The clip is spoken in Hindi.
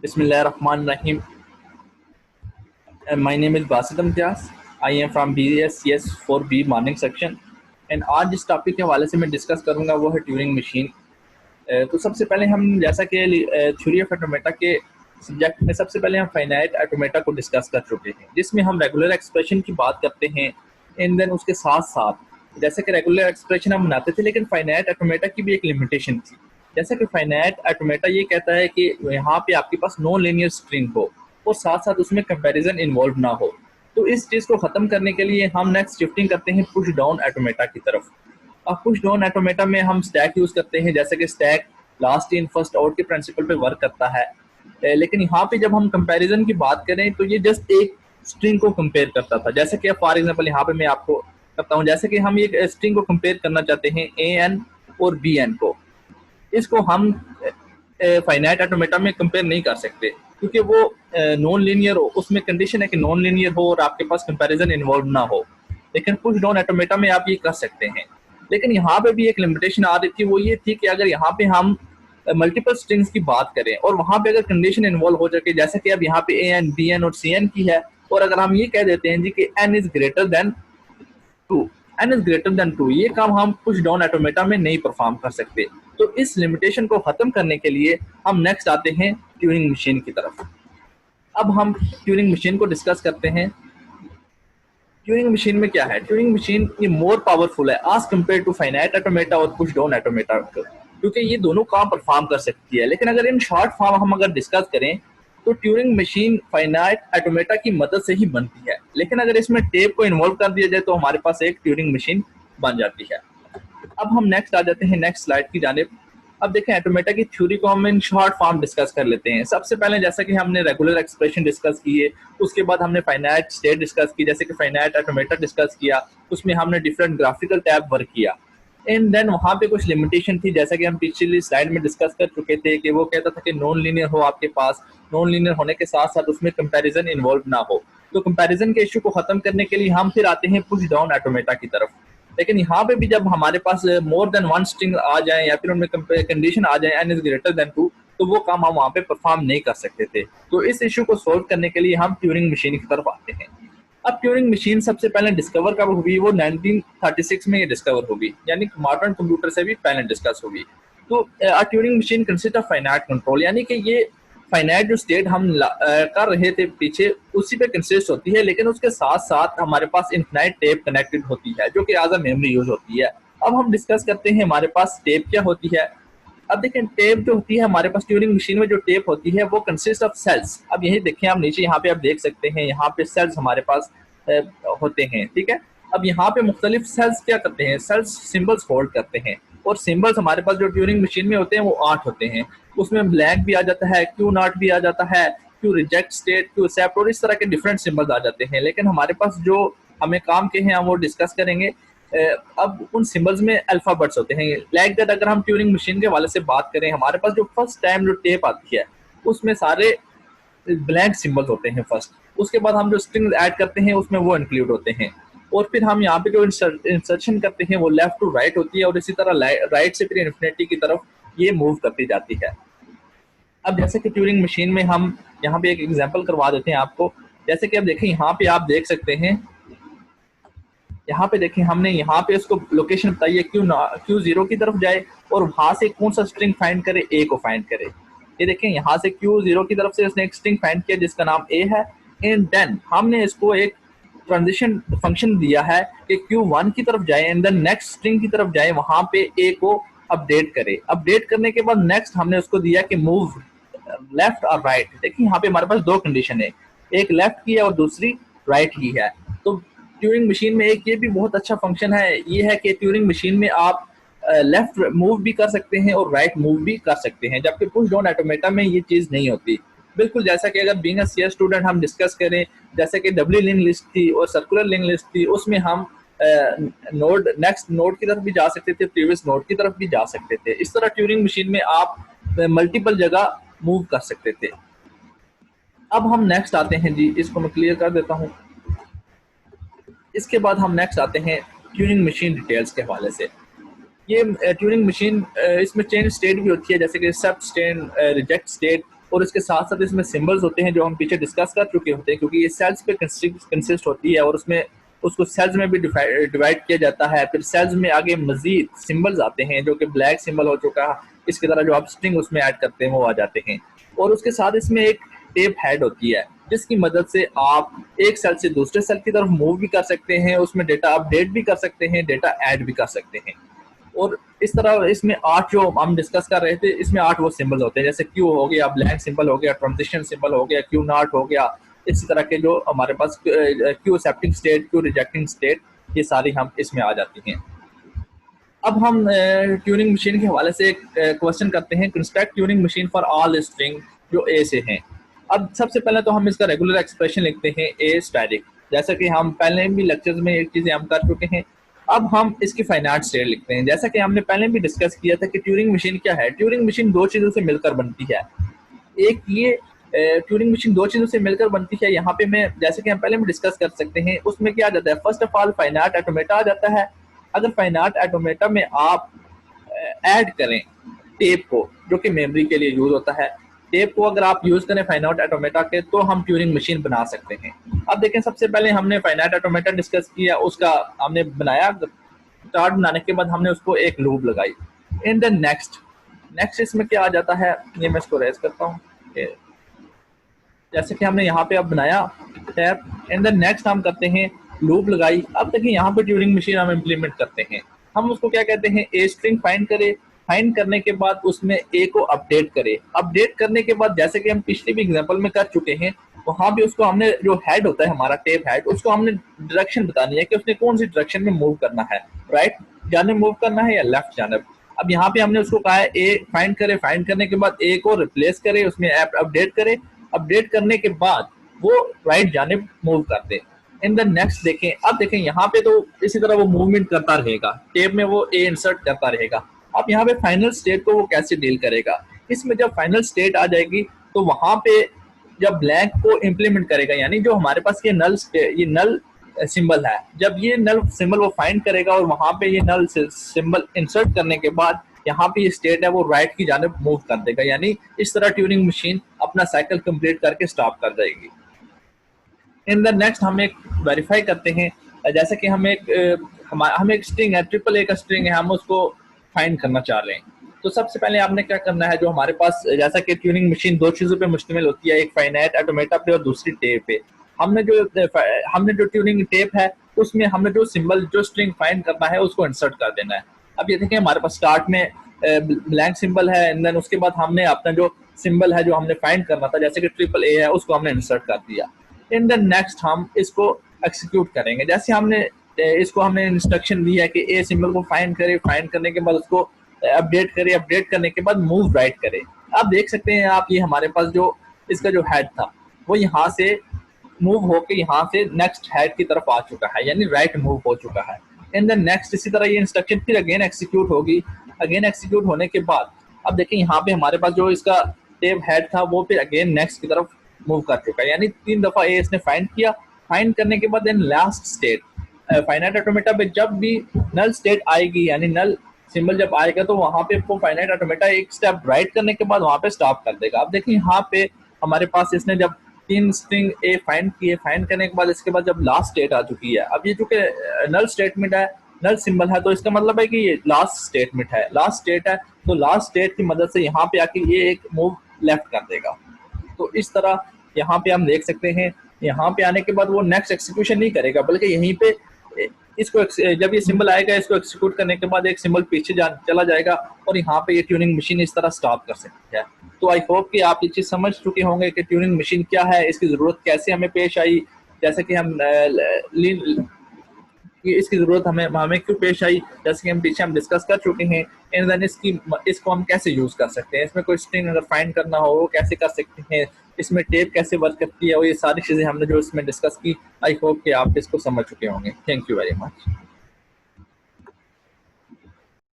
Bismillahirrahmanirrahim. My name is Basit Imtiaz. I am from BSCS 4B morning section and आज जिस टॉपिक के हवाले से मैं डिस्कस करूंगा वो है ट्यूरिंग मशीन। तो सबसे पहले हम जैसा कि थ्योरी ऑफ ऑटोमेटा के सब्जेक्ट में सबसे पहले हम फाइनाइट ऑटोमेटा को डिस्कस कर चुके हैं, जिसमें हम रेगुलर एक्सप्रेशन की बात करते हैं एंड देन उसके साथ साथ जैसे कि रेगुलर एक्सप्रेशन हम बनाते थे, लेकिन फाइनाइट ऑटोमेटा की भी एक लिमिटेशन थी। जैसे कि फाइनाइट ऑटोमेटा ये कहता है कि यहाँ पे आपके पास नॉन लीनियर स्ट्रिंग हो और साथ साथ उसमें कंपैरिजन इन्वॉल्व ना हो। तो इस चीज़ को ख़त्म करने के लिए हम नेक्स्ट शिफ्टिंग करते हैं पुश डाउन ऑटोमेटा की तरफ। अब पुश डाउन ऑटोमेटा में हम स्टैक यूज़ करते हैं, जैसे कि stack last in first out के प्रिंसिपल पे वर्क करता है। लेकिन यहाँ पे जब हम कंपैरिजन की बात करें तो ये जस्ट एक स्ट्रिंग को कंपेयर करता था। जैसे कि फॉर एग्जांपल यहाँ पे मैं आपको करता हूँ, जैसे कि हम एक स्ट्रिंग को कंपेयर करना चाहते हैं AN और BN को। इसको हम फाइनाइट ऑटोमेटा में कंपेयर नहीं कर सकते क्योंकि वो नॉन लीनियर हो, उसमें कंडीशन है कि नॉन लीनियर हो और आपके पास कंपैरिजन इन्वॉल्व ना हो। लेकिन पुश डाउन ऑटोमेटा में आप ये कर सकते हैं। लेकिन यहाँ पे भी एक लिमिटेशन आ रही थी, वो ये थी कि अगर यहाँ पे हम मल्टीपल स्ट्रिंग्स की बात करें और वहाँ पे अगर कंडीशन इन्वॉल्व हो जाए, जैसे कि अब यहाँ पे AN BN और CN की है, और अगर हम ये कह देते हैं जी कि N इज ग्रेटर देन 2, ये काम हम पुश डाउन ऑटोमेटा में नहीं परफॉर्म कर सकते। तो इस लिमिटेशन को खत्म करने के लिए हम नेक्स्ट आते हैं ट्यूरिंग मशीन की तरफ। अब हम ट्यूरिंग मशीन को डिस्कस करते हैं। ट्यूरिंग मशीन में क्या है? ट्यूरिंग मशीन ये मोर पावरफुल है as compare to finite automata और पुश डाउन ऑटोमेटा, क्योंकि ये दोनों काम परफॉर्म कर सकती है। लेकिन अगर इन शॉर्ट फॉर्म हम अगर डिस्कस करें तो ट्यूरिंग मशीन फाइनाइट ऑटोमेटा की मदद से ही बनती है, लेकिन अगर इसमें टेप को इन्वॉल्व कर दिया जाए तो हमारे पास एक ट्यूरिंग मशीन बन जाती है। अब हम नेक्स्ट आ जाते हैं नेक्स्ट स्लाइड की जानिब। अब देखें ऑटोमेटा की थ्योरी को हम इन शॉर्ट फॉर्म डिस्कस कर लेते हैं। सबसे पहले जैसा कि हमने रेगुलर एक्सप्रेशन डिस्कस की है, उसके बाद हमने फाइनाइट स्टेट डिस्कस की, जैसे कि फाइनाइट ऑटोमेटा डिस्कस किया, उसमें हमने डिफरेंट ग्राफिकल टैब वर्क किया एंड देन वहाँ पे कुछ लिमिटेशन थी, जैसा कि हम पिछली स्लाइड में डिस्कस कर चुके थे कि वो कहता था कि नॉन लीनियर हो आपके पास, नॉन लीनियर होने के साथ साथ उसमें कंपैरिजन इन्वॉल्व ना हो। तो कंपैरिजन के इशू को खत्म करने के लिए हम फिर आते हैं पुश डाउन ऑटोमेटा की तरफ। लेकिन यहाँ पे भी जब हमारे पास मोर देन वन स्ट्रिंग आ जाए या फिर उनमें कंडीशन आ जाए N इज ग्रेटर देन 2, तो वो काम हम वहाँ पे परफॉर्म नहीं कर सकते थे। तो इस इशू को सोल्व करने के लिए हम ट्यूरिंग मशीन की तरफ आते हैं। अब ट्यूरिंग मशीन सबसे पहले डिस्कवर कब हुई? वो 1936 में ये डिस्कवर होगी, यानी मॉडर्न कंप्यूटर से भी पहले डिस्कस होगी। तो Turing machine consist of finite control, यानी कि ये फाइनाइट जो स्टेट हम कर रहे थे पीछे उसी पे कंसिस्ट होती है, लेकिन उसके साथ साथ हमारे पास इनफिनाइट टेप कनेक्टेड होती है जो कि एज अ मेमोरी यूज होती है। अब हम डिस्कस करते हैं हमारे पास टेप क्या होती है। अब देखें टेप जो होती है हमारे पास ट्यूरिंग मशीन में जो टेप होती है वो कंसिस्ट ऑफ सेल्स। अब यही देखें आप नीचे यहाँ पे आप देख सकते हैं, यहाँ पे सेल्स हमारे पास होते हैं, ठीक है। अब यहाँ पे मुख्तलिफ सेल्स क्या करते हैं? सेल्स सिंबल्स होल्ड करते हैं, और सिंबल्स हमारे पास जो ट्यूरिंग मशीन में होते हैं वो 8 होते हैं। उसमें ब्लैंक भी आ जाता है, Q0 भी आ जाता है, Q reject state, Q accept, और इस तरह के डिफरेंट सिंबल्स आ जाते हैं। लेकिन हमारे पास जो हमें काम के हैं हम वो डिस्कस करेंगे। अब उन सिंबल्स में अल्फाबेट्स होते हैं। लाइक दैट अगर हम ट्यूरिंग मशीन के हवाले से बात करें, हमारे पास जो फर्स्ट टाइम जो टेप आती है उसमें सारे ब्लैंक सिंबल्स होते हैं फर्स्ट। उसके बाद हम जो स्ट्रिंग ऐड करते हैं उसमें वो इंक्लूड होते हैं, और फिर हम यहाँ पे जो इंसर्शन करते हैं वो लेफ्ट टू राइट होती है, और इसी तरह राइट से फिर इन्फिनिटी की तरफ ये मूव करती जाती है। अब जैसे कि ट्यूरिंग मशीन में हम यहाँ पे एक एग्जांपल करवा देते हैं आपको। जैसे कि अब देखें यहाँ पे आप देख सकते हैं, यहाँ पे देखें हमने यहाँ पे इसको लोकेशन बताई है Q0 की तरफ जाए और वहां से कौन सा स्ट्रिंग फाइंड करे? A को फाइंड करे। ये देखें यहाँ से Q0 की तरफ से उसने एक स्ट्रिंग फाइंड किया जिसका नाम A है, एंड देन हमने इसको एक ट्रांजिशन फंक्शन दिया है कि Q1 की तरफ जाए एंड देन नेक्स्ट स्ट्रिंग की तरफ जाए, वहां पे A को अपडेट करे। अपडेट करने के बाद नेक्स्ट हमने उसको दिया कि मूव लेफ्ट और राइट। देखिए यहाँ पे हमारे पास दो कंडीशन है, एक लेफ्ट की है और दूसरी राइट की है। तो ट्यूरिंग मशीन में एक ये भी बहुत अच्छा फंक्शन है, ये है कि ट्यूरिंग मशीन में आप लेफ्ट मूव भी कर सकते हैं और राइट मूव भी कर सकते हैं, जबकि पुश डाउन ऑटोमेटा में ये चीज़ नहीं होती। बिल्कुल जैसा कि अगर बीइंग अ CS स्टूडेंट हम डिस्कस करें, जैसे कि डब्ल्यू लिंक लिस्ट थी और सर्कुलर लिंक लिस्ट थी, उसमें हम नोड नेक्स्ट नोड की तरफ भी जा सकते थे, प्रीवियस नोड की तरफ भी जा सकते थे। इस तरह ट्यूरिंग मशीन में आप मल्टीपल जगह मूव कर सकते थे। अब हम नेक्स्ट आते हैं जी, इसको मैं क्लियर कर देता हूँ। इसके बाद हम नेक्स्ट आते हैं ट्यूरिंग मशीन डिटेल्स के हवाले से। ये ट्यूरिंग मशीन इसमें चेंज स्टेट भी होती है, जैसे कि एक्सेप्ट स्टेट, रिजेक्ट स्टेट, और इसके साथ साथ इसमें सिंबल्स होते हैं जो हम पीछे डिस्कस कर चुके होते हैं, क्योंकि ये सेल्स पे कंसिस्ट होती है और उसमें उसको सेल्स में भी डिवाइड किया जाता है। फिर सेल्स में आगे मजीद सिंबल्स आते हैं जो कि ब्लैक सिंबल हो चुका है, इसकी तरह जो आप स्ट्रिंग उसमें ऐड करते हैं वो आ जाते हैं। और उसके साथ इसमें एक टेप हेड होती है जिसकी मदद से आप एक सेल से दूसरे सेल की तरफ मूव भी कर सकते हैं, उसमें डेटा अपडेट भी कर सकते हैं, डेटा ऐड भी कर सकते हैं। और इस तरह इसमें 8 जो हम डिस्कस कर रहे थे, इसमें 8 वो सिंबल होते हैं, जैसे क्यू हो गया, ब्लैंक सिंबल हो गया, ट्रांजिशन सिंबल हो गया, क्यू नॉट हो गया। इसी तरह के जो हमारे पास Q accepting state, Q rejecting state, ये सारी हम इसमें आ जाती हैं। अब हम ट्यूनिंग मशीन के हवाले से एक क्वेश्चन करते हैं, construct tuning machine for all string जो ए से हैं। अब सबसे पहले तो हम इसका रेगुलर एक्सप्रेशन लिखते हैं ए स्टैटिक, जैसा कि हम पहले भी लेक्चर्स में एक चीज़ें हम कर चुके हैं। अब हम इसकी फाइनाइट स्टेट लिखते हैं, जैसा कि हमने पहले भी डिस्कस किया था कि ट्यूरिंग मशीन क्या है। ट्यूरिंग मशीन दो चीज़ों से मिलकर बनती है। एक ये ट्यूरिंग मशीन दो चीज़ों से मिलकर बनती है, यहाँ पे मैं जैसे कि हम पहले भी डिस्कस कर सकते हैं। उसमें क्या आ जाता है, first of all finite automata आ जाता है। अगर फाइनाइट ऑटोमेटा में आप ऐड करें टेप को, जो कि मेमोरी के लिए यूज़ होता है, टेप को अगर आप यूज़ करें फाइनाइट ऑटोमेटा के, तो हम ट्यूरिंग मशीन बना सकते हैं। अब देखें, सबसे पहले हमने फाइनाइट ऑटोमेटा डिस्कस किया, उसका हमने बनाया, स्टार्ट बनाने के बाद हमने उसको एक लूप लगाई। इन द नेक्स्ट इसमें क्या आ जाता है, ये मैं इसको रेज करता हूँ, जैसे कि हमने यहाँ पे अब बनाया टैप। इन द नेक्स्ट हम करते हैं लूप लगाई। अब देखिए यहाँ पे ट्यूरिंग मशीन हम इम्प्लीमेंट करते हैं। हम उसको क्या कहते हैं, ए स्ट्रिंग फाइंड करे, फाइंड करने के बाद उसमें ए को अपडेट करे। अपडेट करने के बाद जैसे कि हम पिछले भी एग्जांपल में कर चुके हैं, वहां भी उसको हमने जो हेड होता है हमारा टेप हेड, उसको हमने डायरेक्शन बतानी है कि उसने कौन सी डायरेक्शन में मूव करना है, राइट जानिब मूव करना है या लेफ्ट जानिब। अब यहाँ पे हमने उसको कहा है ए फाइंड करे, फाइंड करने के बाद ए को रिप्लेस करे, उसमें अपडेट करे, अपडेट करने के बाद वो राइट जानिब मूव कर दे। इन द नेक्स्ट देखें, अब देखें यहाँ पे तो इसी तरह वो मूवमेंट करता रहेगा, टेप में वो ए इंसर्ट करता रहेगा। अब यहाँ पे फाइनल स्टेट को वो कैसे डील करेगा, इसमें जब फाइनल स्टेट आ जाएगी तो वहां पे जब ब्लैंक को इम्प्लीमेंट करेगा, यानी जो हमारे पास ये नल सिंबल है, जब ये नल सिंबल वो फाइंड करेगा और वहां पे ये नल सिंबल इंसर्ट करने के बाद यहाँ पे ये स्टेट है वो राइट की जानिब मूव कर देगा। यानी इस तरह ट्यूनिंग मशीन अपना साइकिल कंप्लीट करके स्टॉप कर जाएगी। इन द नेक्स्ट हम एक वेरीफाई करते हैं, जैसे कि हम एक स्ट्रिंग है, ट्रिपल ए का स्ट्रिंग है, हम उसको फाइंड करना चाह रहे हैं। तो सबसे पहले आपने क्या करना है, जो हमारे पास जैसा कि ट्यूनिंग मशीन दो चीज़ों पे मुश्तमिल होती है, एक फाइनाइट ऑटोमेटा पे और दूसरी टेप पे। हमने जो ट्यूनिंग टेप है उसमें हमने जो सिंबल जो स्ट्रिंग फाइंड करना है उसको इंसर्ट कर देना है। अब ये देखें, हमारे पास स्टार्ट में ब्लैंक सिंबल है, एंड देन उसके बाद हमने अपना जो सिंबल है जो हमने फाइंड करना था, जैसे कि ट्रिपल ए है, उसको हमने इंसर्ट कर दिया। इन द नेक्स्ट हम इसको एक्सिक्यूट करेंगे। जैसे हमने इंस्ट्रक्शन दी है कि ए सिंबल को फाइंड करे, फाइंड करने के बाद उसको अपडेट करे, अपडेट करने के बाद मूव राइट करे। आप देख सकते हैं आप, ये हमारे पास जो इसका जो हेड था वो यहाँ से मूव होके यहाँ से नेक्स्ट हेड की तरफ आ चुका है, यानी राइट मूव हो चुका है। इन द नेक्स्ट इसी तरह ये इंस्ट्रक्शन फिर अगेन एक्सिक्यूट होगी। अगेन एक्सिक्यूट होने के बाद अब देखिए यहाँ पे हमारे पास जो इसका टेप हेड था वो फिर अगेन नेक्स्ट की तरफ मूव कर चुका है, यानी 3 दफा ए इसने फाइंड किया। फाइंड करने के बाद then last state finite automata पे जब भी नल स्टेट आएगी, यानी नल सिंबल जब आएगा, तो वहां पे वो फाइनाइट ऑटोमेटा एक स्टेप राइट करने के बाद वहां पे स्टॉप कर देगा। अब देखिए यहाँ पे हमारे पास इसने जब 3 स्ट्रिंग ए फाइंड किए, फाइंड करने के बाद इसके बाद जब लास्ट स्टेट आ चुकी है, अब ये चूंकि नल स्टेटमेंट है, नल सिंबल है, तो इसका मतलब है कि ये लास्ट स्टेटमेंट है, लास्ट स्टेट है, तो लास्ट स्टेट की मदद से यहाँ पे आके ये एक मूव लेफ्ट कर देगा। तो इस तरह यहाँ पे हम देख सकते हैं, यहाँ पे आने के बाद वो नेक्स्ट एक्सिक्यूशन नहीं करेगा, बल्कि यहीं पे इसको जब ये सिंबल आएगा इसको एक्सिक्यूट करने के बाद एक सिंबल पीछे चला जाएगा और यहाँ पे ये ट्यूनिंग मशीन इस तरह स्टॉप कर सकती है। तो आई होप कि आप ये चीज़ समझ चुके होंगे कि ट्यूनिंग मशीन क्या है, इसकी ज़रूरत कैसे हमें पेश आई, जैसे कि हम इसकी ज़रूरत हमें क्यों पेश आई, जैसे कि हम पीछे हम डिस्कस कर चुके हैं। एंड देन इसको हम कैसे यूज़ कर सकते हैं, इसमें कोई स्ट्रिंग अगर फाइंड करना हो वो कैसे कर सकते हैं, इसमें टेप कैसे वर्क करती है, और ये सारी चीज़ें हमने जो इसमें डिस्कस की। आई होप कि आप इसको समझ चुके होंगे। Thank you very much.